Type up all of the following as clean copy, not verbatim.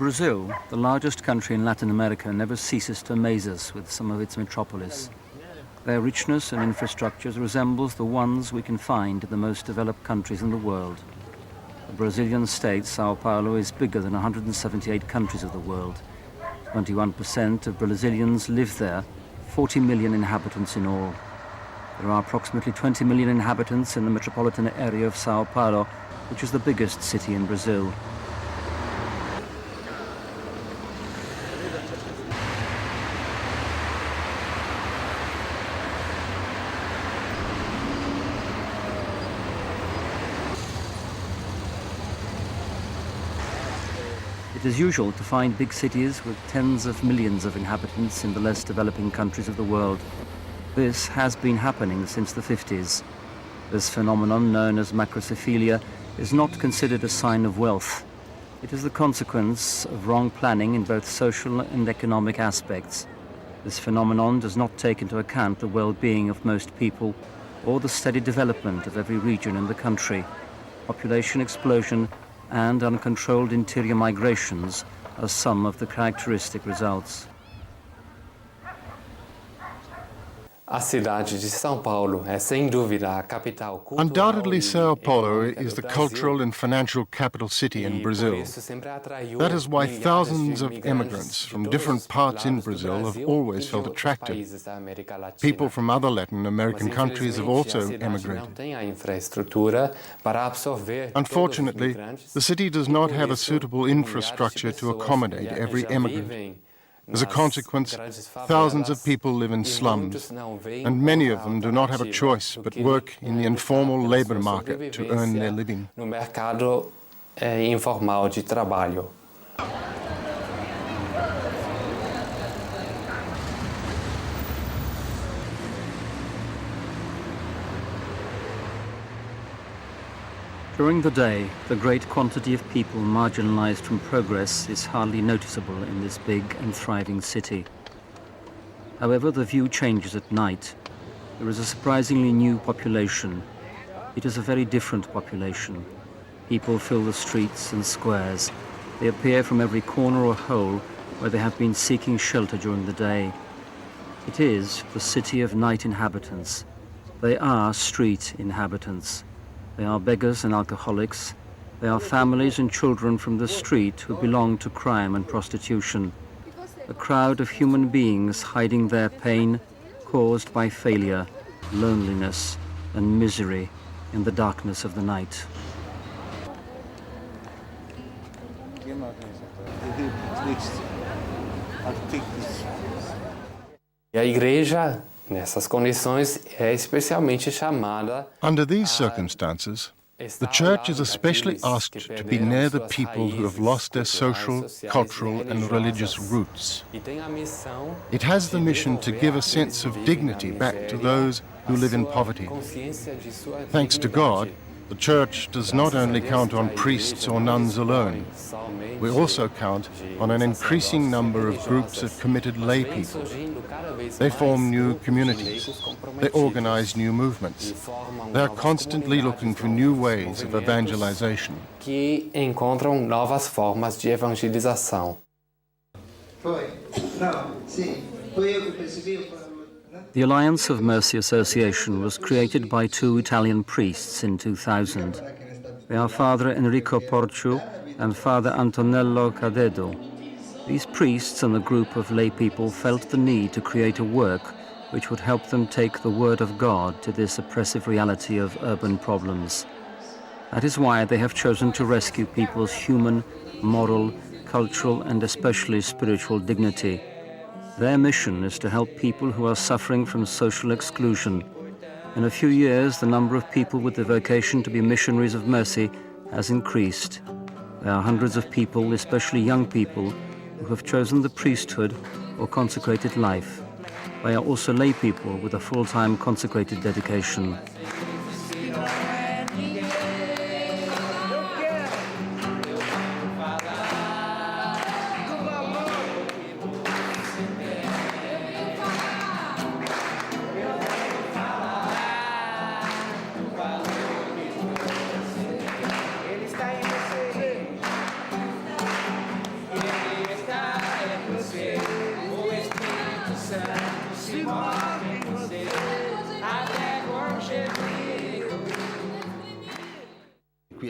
Brazil, the largest country in Latin America, never ceases to amaze us with some of its metropolis. Their richness and infrastructures resembles the ones we can find in the most developed countries in the world. The Brazilian state, Sao Paulo, is bigger than 178 countries of the world. 21% of Brazilians live there, 40 million inhabitants in all. There are approximately 20 million inhabitants in the metropolitan area of Sao Paulo, which is the biggest city in Brazil. It is usual to find big cities with tens of millions of inhabitants in the less developing countries of the world. This has been happening since the 50s. This phenomenon, known as macrocephalia, is not considered a sign of wealth. It is the consequence of wrong planning in both social and economic aspects. This phenomenon does not take into account the well-being of most people or the steady development of every region in the country. Population explosion and uncontrolled interior migrations are some of the characteristic results. A cidade de São Paulo é sem dúvida a capital cultural. Undoubtedly, Sao Paulo is the cultural and financial capital city in Brazil. That is why thousands of immigrants from different parts in Brazil have always felt attracted. People from other Latin American countries have also emigrated. Unfortunately, the city does not have a suitable infrastructure to accommodate every immigrant. As a consequence, thousands of people live in slums, and many of them do not have a choice but work in the informal labor market to earn their living. No mercado informal de trabalho. During the day, the great quantity of people marginalized from progress is hardly noticeable in this big and thriving city. However, the view changes at night. There is a surprisingly new population. It is a very different population. People fill the streets and squares. They appear from every corner or hole where they have been seeking shelter during the day. It is the city of night inhabitants. They are street inhabitants. They are beggars and alcoholics. They are families and children from the street who belong to crime and prostitution. A crowd of human beings hiding their pain caused by failure, loneliness, and misery in the darkness of the night. E a igreja, nessas condições, é especialmente chamada. Under these circumstances, the church is especially asked to be near the people who have lost their social, cultural, and religious roots. It has the mission to give a sense of dignity back to those who live in poverty. Thanks to God, the church does not only count on priests or nuns alone. We also count on an increasing number of groups of committed lay people. They form new communities. They organize new movements. They are constantly looking for new ways of evangelization. Que encontram novas formas de evangelização. The Alliance of Mercy Association was created by two Italian priests in 2000. They are Father Enrico Porcu and Father Antonello Cadeddu. These priests and a group of lay people felt the need to create a work which would help them take the word of God to this oppressive reality of urban problems. That is why they have chosen to rescue people's human, moral, cultural, and especially spiritual dignity. Their mission is to help people who are suffering from social exclusion. In a few years, the number of people with the vocation to be missionaries of mercy has increased. There are hundreds of people, especially young people, who have chosen the priesthood or consecrated life. They are also lay people with a full-time consecrated dedication.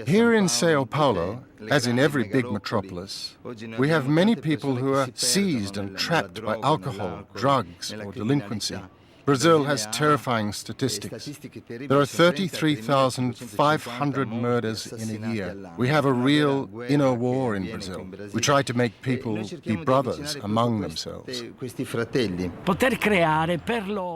Here in Sao Paulo, as in every big metropolis, we have many people who are seized and trapped by alcohol, drugs, or delinquency. Brazil has terrifying statistics. There are 33,500 murders in a year. We have a real inner war in Brazil. We try to make people be brothers among themselves.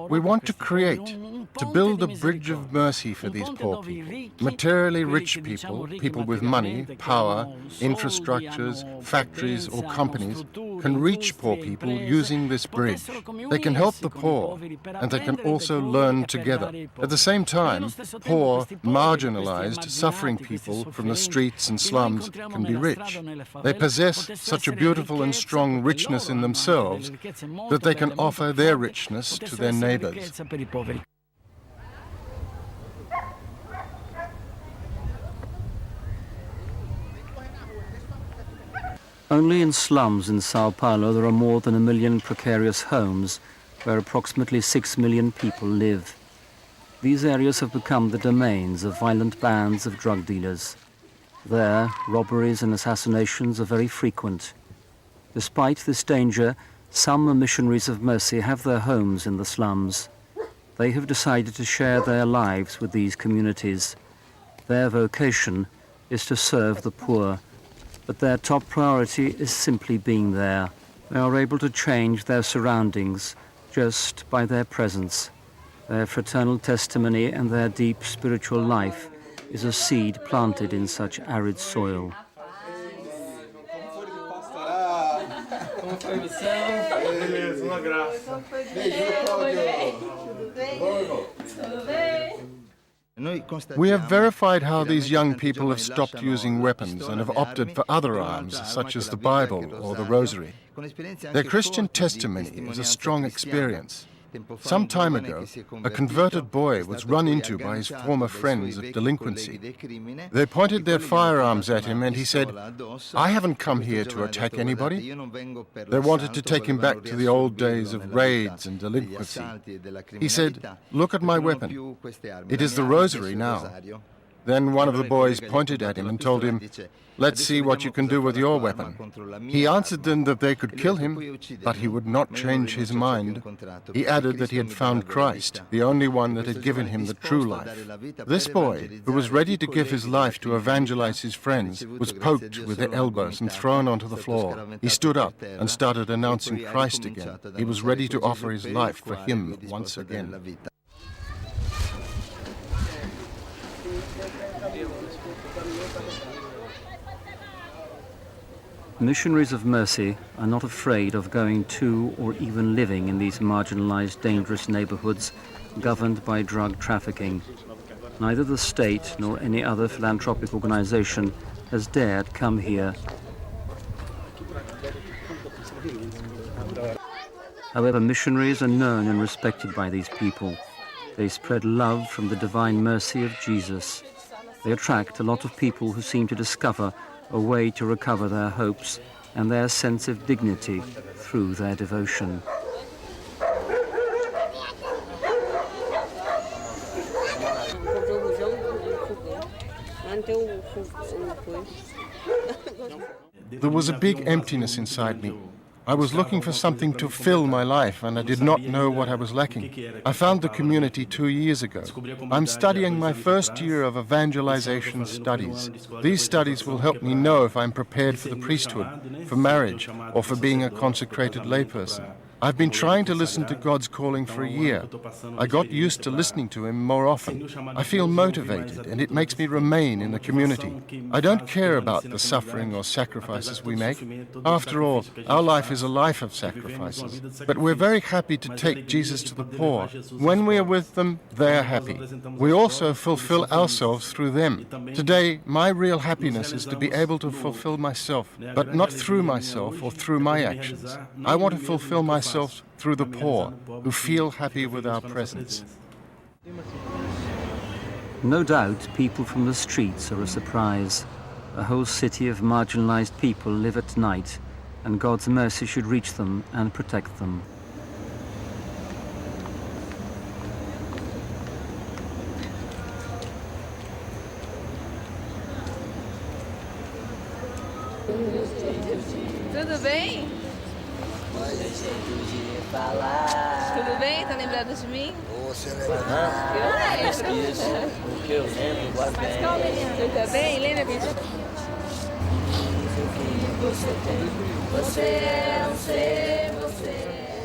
We want to create, to build a bridge of mercy for these poor people. Materially rich people, people with money, power, infrastructures, factories or companies, can reach poor people using this bridge. They can help the poor, and they can also learn together. At the same time, poor, marginalized, suffering people from the streets and slums can be rich. They possess such a beautiful and strong richness in themselves that they can offer their richness to their neighbors. Only in slums in Sao Paulo there are more than 1 million precarious homes where approximately 6 million people live. These areas have become the domains of violent bands of drug dealers. There, robberies and assassinations are very frequent. Despite this danger, some missionaries of mercy have their homes in the slums. They have decided to share their lives with these communities. Their vocation is to serve the poor, but their top priority is simply being there. They are able to change their surroundings just by their presence. Their fraternal testimony and their deep spiritual life is a seed planted in such arid soil. We have verified how these young people have stopped using weapons and have opted for other arms, such as the Bible or the Rosary. Their Christian testimony is a strong experience. Some time ago, a converted boy was run into by his former friends of delinquency. They pointed their firearms at him and he said, "I haven't come here to attack anybody." They wanted to take him back to the old days of raids and delinquency. He said, "Look at my weapon. It is the Rosary now." Then one of the boys pointed at him and told him, "Let's see what you can do with your weapon." He answered them that they could kill him, but he would not change his mind. He added that he had found Christ, the only one that had given him the true life. This boy, who was ready to give his life to evangelize his friends, was poked with their elbows and thrown onto the floor. He stood up and started announcing Christ again. He was ready to offer his life for him once again. Missionaries of mercy are not afraid of going to or even living in these marginalized, dangerous neighborhoods governed by drug trafficking. Neither the state nor any other philanthropic organization has dared come here. However, missionaries are known and respected by these people. They spread love from the divine mercy of Jesus. They attract a lot of people who seem to discover a way to recover their hopes and their sense of dignity through their devotion. There was a big emptiness inside me. I was looking for something to fill my life, and I did not know what I was lacking. I found the community 2 years ago. I'm studying my first year of evangelization studies. These studies will help me know if I'm prepared for the priesthood, for marriage, or for being a consecrated layperson. I've been trying to listen to God's calling for a year. I got used to listening to Him more often. I feel motivated, and it makes me remain in the community. I don't care about the suffering or sacrifices we make. After all, our life is a life of sacrifices. But we're very happy to take Jesus to the poor. When we are with them, they are happy. We also fulfill ourselves through them. Today, my real happiness is to be able to fulfill myself, but not through myself or through my actions. I want to fulfill myself through the poor, who feel happy with our presence. No doubt people from the streets are a surprise. A whole city of marginalized people live at night, and God's mercy should reach them and protect them. Tudo bem? Tudo bem? Tá lembrado de mim? Você lembra? Eu esqueço. O que eu lembro, guardo bem. Você tá bem? Lembra disso? Você é um ser, você é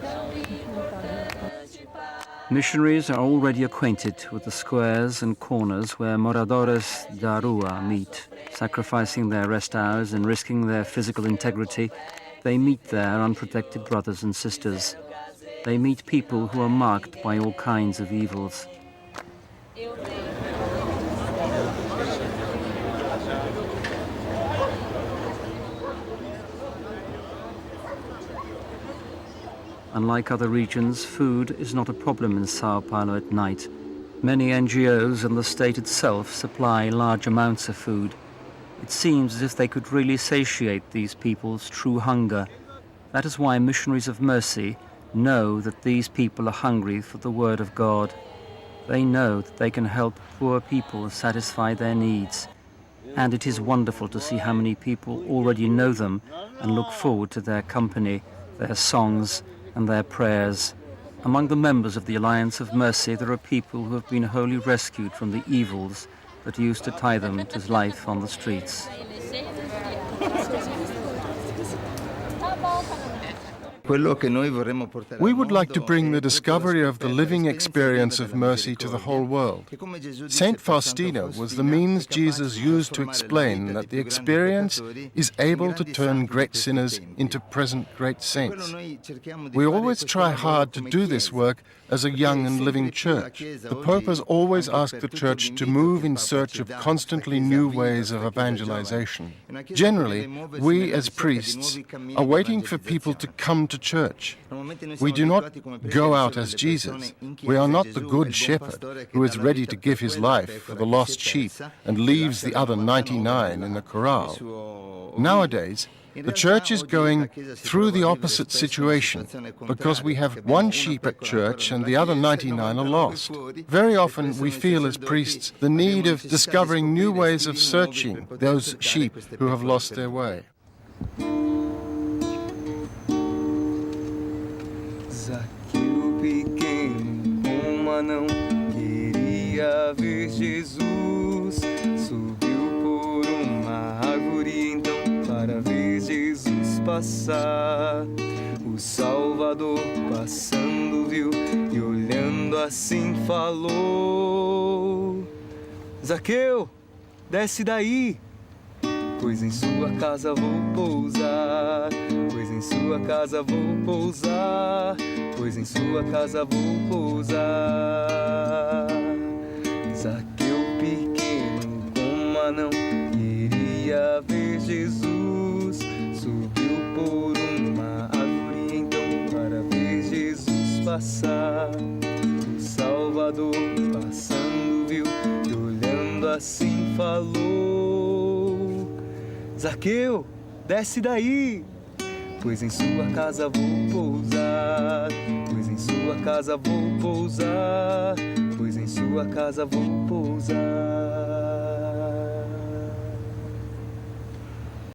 tão importante para... Missionaries are already acquainted with the squares and corners where moradores da rua meet. Sacrificing their rest hours and risking their physical integrity, they meet their unprotected brothers and sisters. They meet people who are marked by all kinds of evils. Unlike other regions, food is not a problem in Sao Paulo at night. Many NGOs and the state itself supply large amounts of food. It seems as if they could really satiate these people's true hunger. That is why missionaries of mercy know that these people are hungry for the word of God. They know that they can help poor people satisfy their needs. And it is wonderful to see how many people already know them and look forward to their company, their songs, and their prayers. Among the members of the Alliance of Mercy, there are people who have been wholly rescued from the evils that used to tie them to life on the streets. We would like to bring the discovery of the living experience of mercy to the whole world. Saint Faustina was the means Jesus used to explain that the experience is able to turn great sinners into present great saints. We always try hard to do this work as a young and living church. The Pope has always asked the Church to move in search of constantly new ways of evangelization. Generally, we as priests are waiting for people to come to church. We do not go out as Jesus. We are not the good shepherd who is ready to give his life for the lost sheep and leaves the other 99 in the corral. Nowadays, the church is going through the opposite situation because we have one sheep at church and the other 99 are lost. Very often we feel as priests the need of discovering new ways of searching those sheep who have lost their way. Zaqueu pequeno, como anão, queria ver Jesus. Subiu por uma árvore então para ver Jesus passar. O Salvador passando viu e olhando assim falou: Zaqueu, desce daí, pois em sua casa vou pousar. Pois em sua casa vou pousar. Pois em sua casa vou pousar. Zaqueu pequeno, como anão, queria ver Jesus. Subiu por uma árvore então para ver Jesus passar. O Salvador passando viu e olhando assim falou: Zaqueu, desce daí, pois em sua casa vou pousar. Pois em sua casa vou pousar. Pois em sua casa vou pousar.